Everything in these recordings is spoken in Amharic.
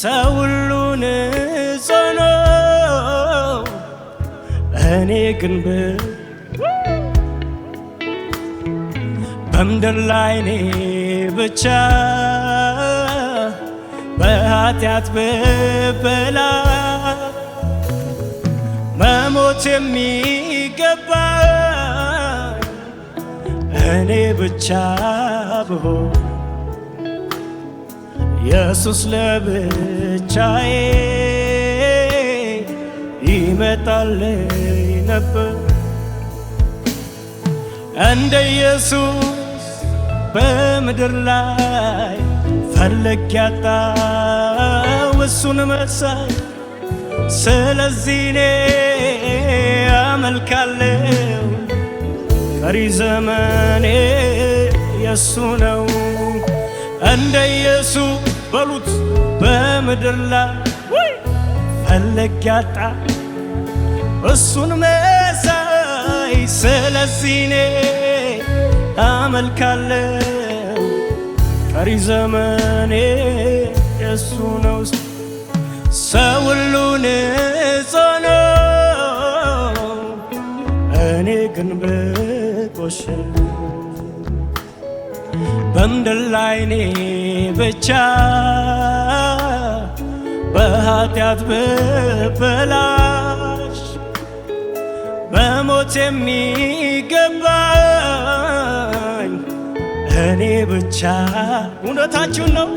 ሰው ሁሉ ንጹህ ነው፣ እኔ ግን በምድር ላይ እኔ ብቻ በኃጢአት ብበላ መሞት የሚገባ እኔ ብቻ ብሆን ኢየሱስ ለብቻዬ ይመጣልኝ ነበር። እንደ ኢየሱስ በምድር ላይ ፈለግ ያጣው እሱን መሳይ። ስለዚህ እኔ አመልካለሁ ቀሪ ዘመኔ የሱ ነው። እንደ ኢየሱስ በሉት በምድር ላይ ፈለግ ያጣ እሱን መሳይ። ስለዚህ እኔ አመልካለሁ ቀሪ ዘመኔ የሱ ነው። ሰው ሁሉ ንጹህ ነው፣ እኔ ግን ብቆሽሽ በምድር ላይ እኔ ብቻ በኃጢአት ብበላሽ መሞት የሚገባኝ እኔ ብቻ። እውነታችሁን ነው።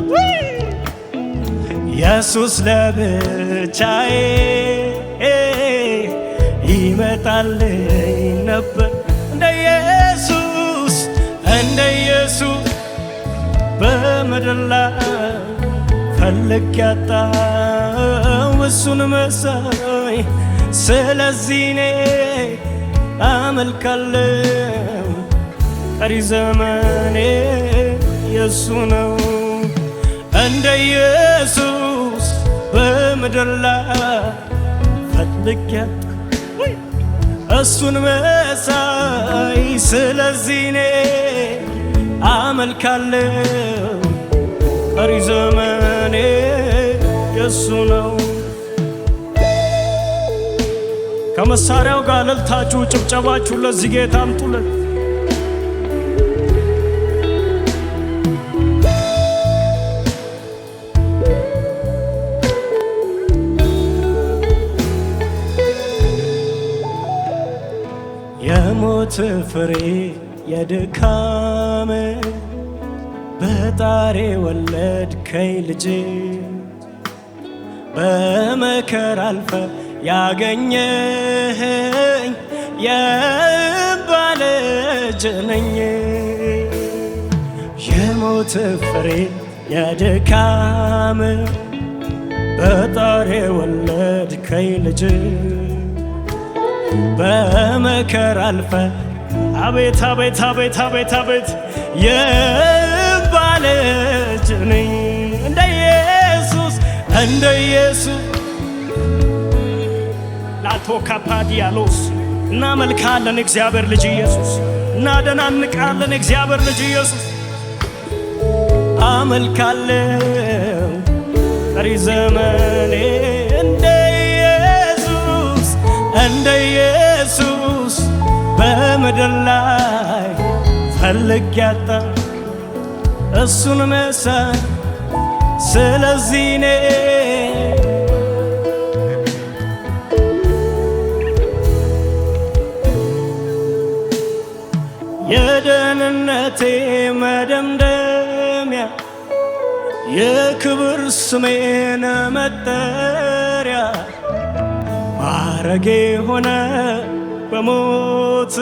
ኢየሱስ ለብቻዬ ይመጣልኝ ነበር። እንደ ኢየሱስ በምድር ላይ ፈለግ ያጣው እሱን መሳይ። ስለዚህ እኔ አመልካለሁ ቀሪ ዘመኔ የሱ ነው። እንደ ኢየሱስ በምድር ላይ ፈለግ ያጣ እሱን መሳይ። ስለዚህ እኔ አመልካለሁ ቀሪ ዘመኔ የሱ ነው። ከመሳሪያው ጋር እልልታችሁ ጭብጨባችሁ ለዚህ ጌታ አምጡለት። የሞት ፍሬ የድካም በጣሬ ወለድከኝ ልጅ በመከራ አልፈ ያገኘኸኝ የእምባ ልጅ ነኝ። የሞት ፍሬ የድካም በጣሬ ወለድከኝ ልጅ በመከራ አልፈ አቤት አቤት አቤት አቤት አቤት የእምባ ልጅ ነኝ። እንደ ኢየሱስ ላቶካፓዲያሎስ እናመልካለን እግዚአብሔር ልጅ ኢየሱስ፣ እናደናንቃለን እግዚአብሔር ልጅ ኢየሱስ። አመልካለሁ ቀሪ ዘመኔ እንደ ኢየሱስ በምድር ላይ ፈለግ ያጣ እሱን መሳይ። ስለዚህ እኔ የደህንነቴ መደምደሚያ የክብር ስሜን መጠሪያ ማረጌ ሆነ በሞት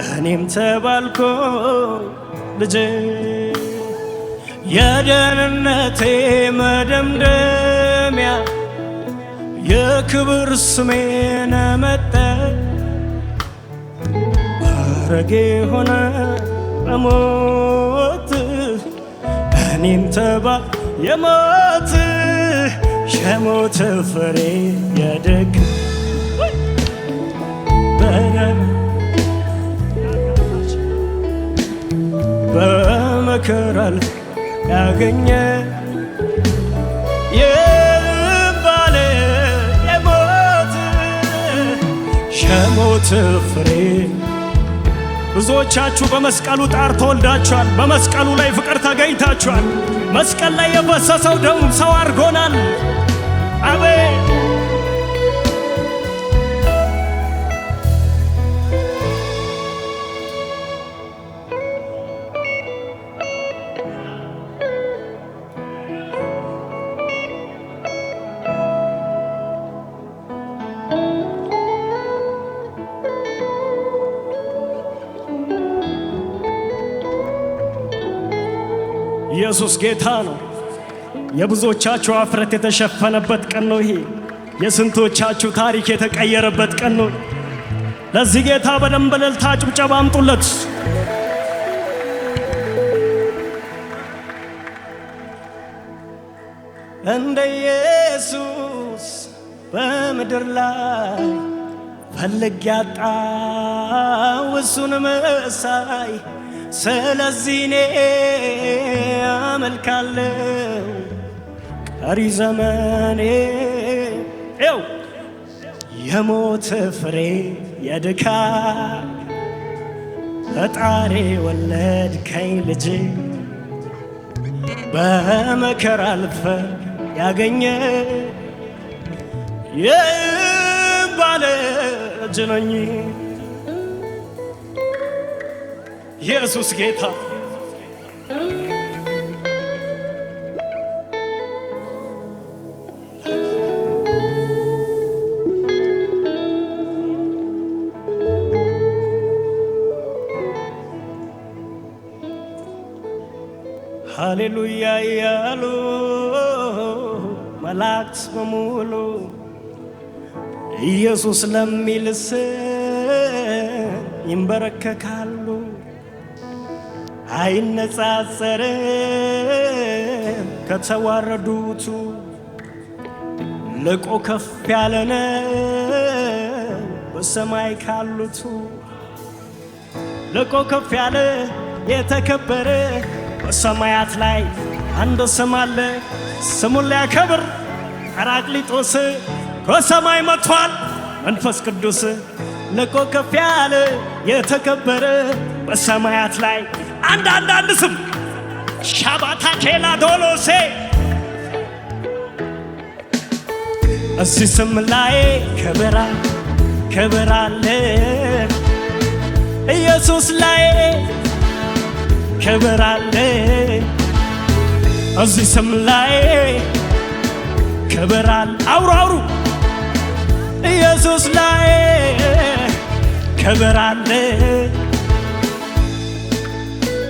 እኔም ተባልኮ ልጅ። የደህንነቴ መደምደሚያ የክብር ስሜን መጠሪያ ማረጌ ሆነ በሞት እኔም ተባል የሞት ፍሬ የደግ በመከራ ያገኘ የባለ የሞት ፍሬ ብዙዎቻችሁ በመስቀሉ ጣር ተወልዳችኋል። በመስቀሉ ላይ ፍቅር ተገኝታችኋል። መስቀል ላይ የፈሰሰው ደም ሰው አድርጎናል። አሜን። ኢየሱስ ጌታ ነው። የብዙዎቻችሁ አፍረት የተሸፈነበት ቀን ነው ይሄ። የስንቶቻችሁ ታሪክ የተቀየረበት ቀን ነው። ለዚህ ጌታ በደንብ እልልታ ጭብጨባ አምጡለት። እንደ ኢየሱስ በምድር ላይ ፈልጌ ያጣው እሱን መሳይ። ስለዚህ እኔ አመልካለሁ ቀሪ ዘመኔ። የሞት ፍሬ የድካም ፈጣሪ ወለድከኝ ልጅ በመከራ አልፈ ያገኘ የባለ እጅ ነኝ። ኢየሱስ ጌታ ሃሌሉያ እያሉ መላእክት በሙሉ ኢየሱስ ለሚል ስም ይንበረከካሉ። አይነጻጸርም ከተዋረዱቱ ልቆ ከፍ ያለ ነው በሰማይ ካሉቱ። ልቆ ከፍ ያለ የተከበረ በሰማያት ላይ አንድ ስም አለ። ስሙን ሊያከብር ጰራቅሊጦስ ከሰማይ መጥቷል መንፈስ ቅዱስ። ልቆ ከፍ ያለ የተከበረ በሰማያት ላይ አንድ ስም ሻባታ ኬላ ዶሎሴ። እዚህ ስም ላይ ክብር አለ። ኢየሱስ ላይ ክብር አለ። እዚህ ስም ላይ ክብር አለ። አውሩ ኢየሱስ ላይ ክብር አለ።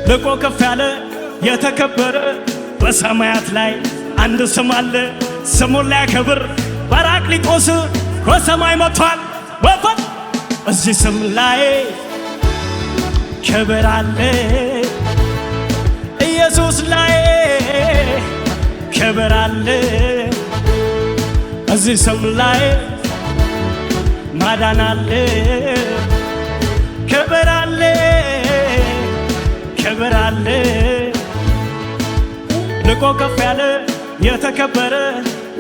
ልቆ ከፍ ያለ የተከበረ በሰማያት ላይ አንድ ስም አለ። ስሙን ሊያከብር ጰራቅሊጦስ ከሰማይ መጥቷል። ወፈት እዚህ ስም ላይ ክብር አለ። ኢየሱስ ላይ ክብር አለ። እዚህ ስም ላይ ማዳን አለ። ክብር አለ ክብር አለ። ልቆ ከፍ ያለ የተከበረ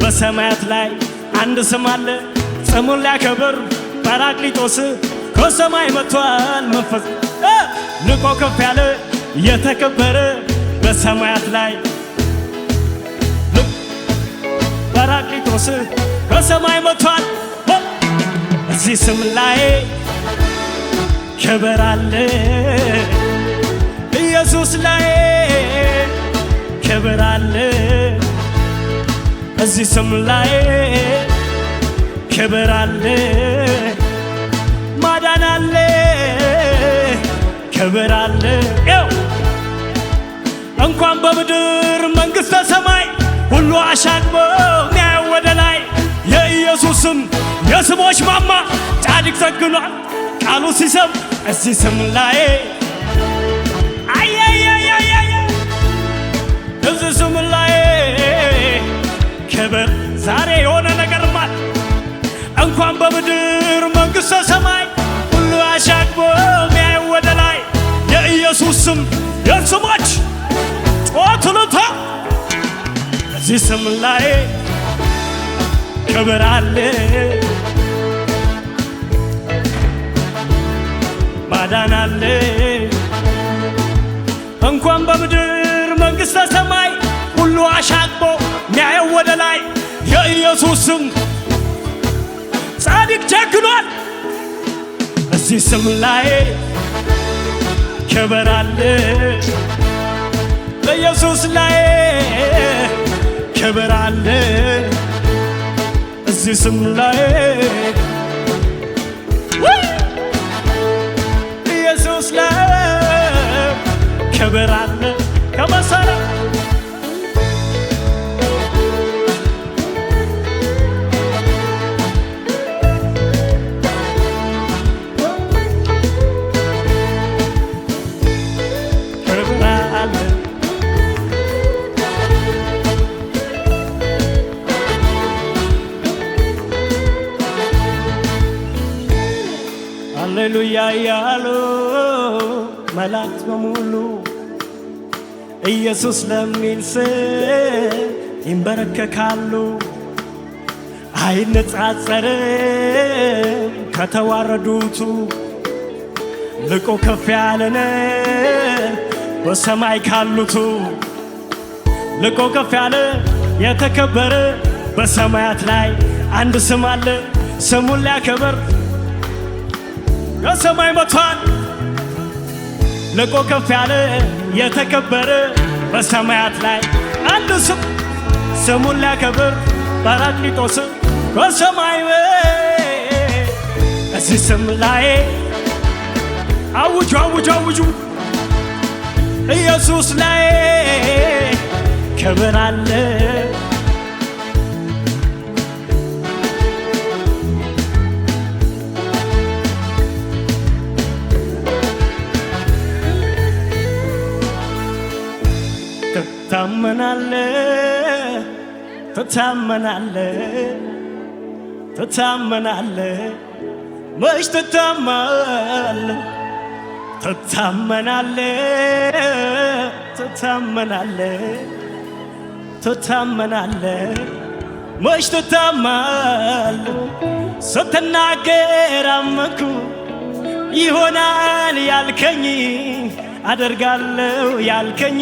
በሰማያት ላይ አንድ ስም አለ። ስሙን ሊያከብር ጰራቅሊጦስ ከሰማይ መጥቷል መንፈስ። ልቆ ከፍ ያለ የተከበረ በሰማያት ላይ ጰራቅሊጦስ ከሰማይ መጥቷል። እዚህ ስም ላይ ክብር አለ። ኢየሱስ ላይ ክብር አለ። እዚህ ስም ላይ ክብር አለ። ማዳን አለ። ክብር አለ። እንኳን በምድር መንግሥተ ሰማይ ሁሉ አሻቅቦ ሚያየው ወደ ላይ የኢየሱስም የስሞች ማማ ጻድቅ ዘግኗል ቃሉ ሲሰም። እዚህ ስም ላይ እዚህ ስም ላይ ክብር። ዛሬ የሆነ ነገር ማለት እንኳን በምድር መንግሥተ ሰማይ ሁሉ አሻቅቦ ሚያየው ወደ ላይ የኢየሱስ ስም የስሞች ጮትሉታ እዚህ ስም ላይ ክብር አለ፣ ማዳን አለ። እንኳን በምድር መንግሥተ ሰማይ ሁሉ አሻቅቦ ሚያየው ወደ ላይ የኢየሱስ ስም ጻድቅ ቸክኗል። እዚህ ስም ላይ ክብር አለ፣ በኢየሱስ ላይ ክብር አለ። እዚህ ስም ላይ ኢየሱስ ላይ ክብር አለ ከመሰረት ሃሌሉያ ያሉ መላእክት በሙሉ ኢየሱስ ለሚል ስም ይንበረከካሉ። አይነጻጸርም ከተዋረዱቱ ልቆ ከፍ ያለነ በሰማይ ካሉቱ ልቆ ከፍ ያለ የተከበረ በሰማያት ላይ አንድ ስም አለ። ስሙን ሊያከብር ከሰማይ መጥቷል። ልቆ ከፍ ያለ የተከበረ በሰማያት ላይ አንድ ስም ስሙን ሊያከብር ጰራቅሊጦስ ከሰማይ እዚህ ስም ላይ አውጁ አውጁ አውጁ ኢየሱስ ላይ ክብር አለ። ትታመናለ ትታመናለ ትታመናለ መች ትታመናለ ትታመናለ ትታመናለ ትታመናለ መች ትታመናለ ስትናገር አመንኩ ይሆናል ያልከኝ አደርጋለሁ ያልከኝ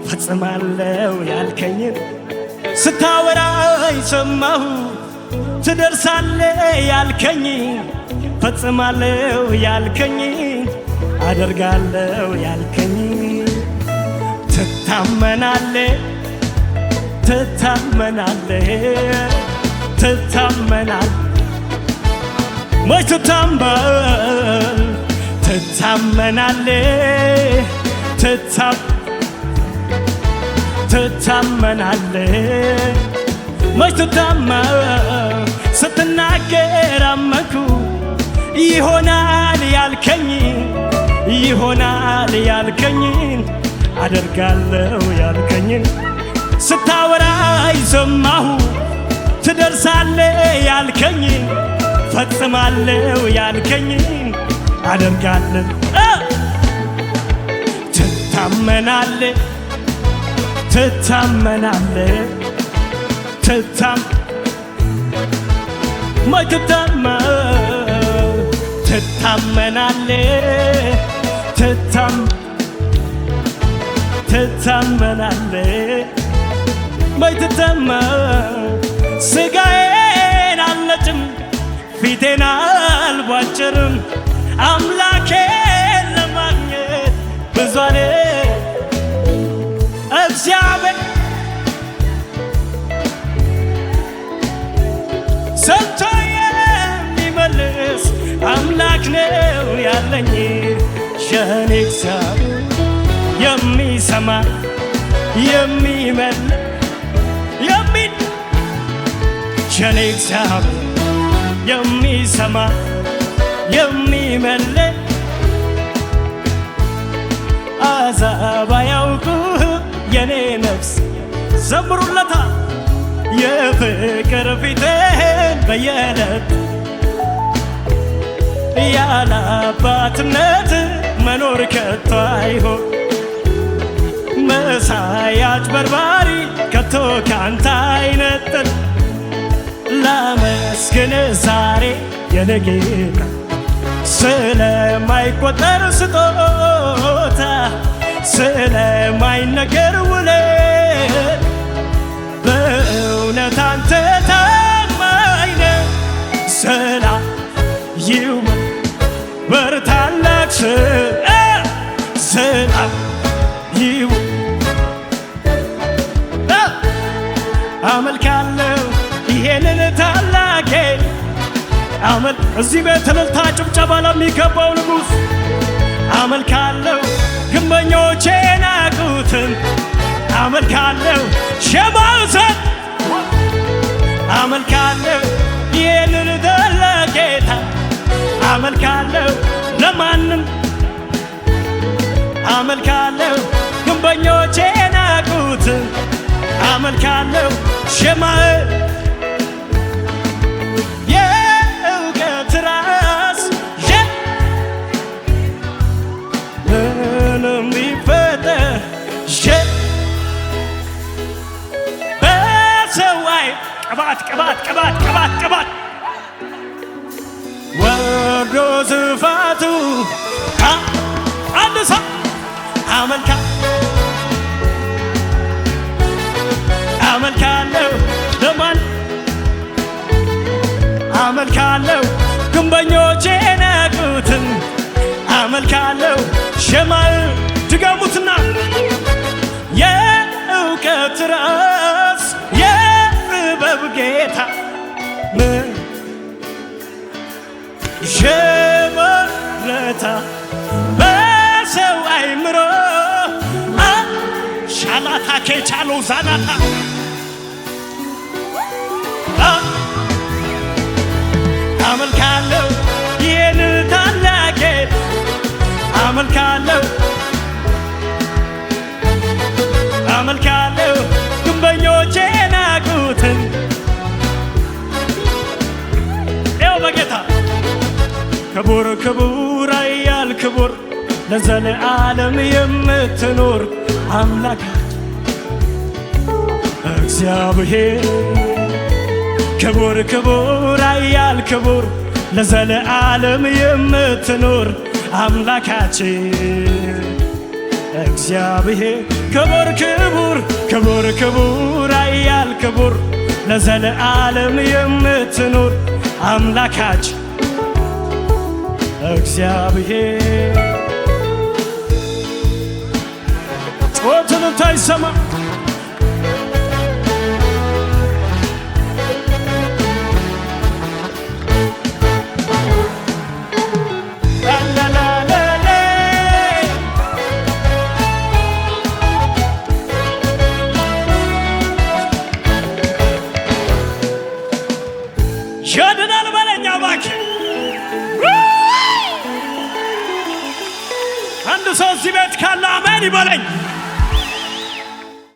ፈጽማለሁ ያልከኝ ስታወራኝ ሰማሁ ትደርሳለህ ያልከኝ ፈጽማለሁ ያልከኝ አደርጋለሁ ያልከኝ ትታመናለህ ትታመናለህ ትታመናለህ መች ትታመናለህ ትታመናለህ መች ትታመናለህ ስትናገር አመንኩ ይሆናል ያልከኝ ይሆናል ያልከኝ አደርጋለሁ ያልከኝ ስታወራኝ ሰማሁ ትደርሳለህ ያልከኝ ፈጽማለሁ ያልከኝ አደርጋለሁ ትታመናለህ ትታመናለህ መች ትታመናለህ ትታመናለህ መች ሥጋዬን አልነጭም ፊቴን አልቧጭርም አምላኬን ለማግኘት ብዙ አለ እግዚአብሔር ሰጥቶ የሚመልስ አምላክ ነው ያለኝ የኔ እግዚአብሔር የሚሰማ የሚመልስ የኔ እግዚአብሔር የሚሰማ የሚመልስ አሕዛብ አያውቁህ የኔ ነፍስ ዘምሩለታ የፍቅር ፊትህን በየዕለት ያለ አባትነት መኖር ከቶ አይሆን መሳይ አጭበርባሪ ከቶ ካንተ አይነጥል። ላመስግን ዛሬ የኔ ጌታ ስለማይቆጠር ስጦታ ስለማይነገር ውለት በእውነት አንተ ታማኝ ነህ። ሰላም ይሁን በርታላክ ሰላም ይሁን አመልካለሁ ይሄንን ታላቅ እዚህ ቤት እልልታ ጭብጨባ ለሚገባው ንጉሥ አመልካለሁ ግንበኞቼ ናቁትን አመልካለሁ ሸማውሰን አመልካለሁ ይህንን ታላቅ ጌታ አመልካለሁ ለማንም አመልካለሁ ግንበኞቼ ናቁትን አመልካለሁ ሸማው የእውቀት ራስ ምንም ቢፈጠር በሰዋይ ቅባት ወርዶ ስፋቱ አንድ ሰው አመልካለሁ ለማን አመልካለሁ ግንበኞቼ ናቁትን አመልካለሁ ሸማዕ ድገሙትና የእውቀት ራስ የጥበብ ጌታ ሸበረታ በሰው አይምሮ ሻላታ ኬቻሎ ዛናታ አመልካለሁ ይህን ታላቅ አመልካለሁ ግንበኞቼ ናቁትን ያው በጌታ ክቡር ኃያል ክቡር ለዘለዓለም የምትኖር አምላካችን እግዚአብሔር ክቡር ኃያል ክቡር ለዘለዓለም የምትኖር አምላካችን እግዚአብሔር ክቡር ኃያል ክቡር ለዘለዓለም የምትኖር አምላካችን እግዚአብሔር ጮትን ታይሰማ ሸድናል በለኛ እባክህ አንድ ሰው እዚህ ቤት ካለ አሜን ይበለኝ።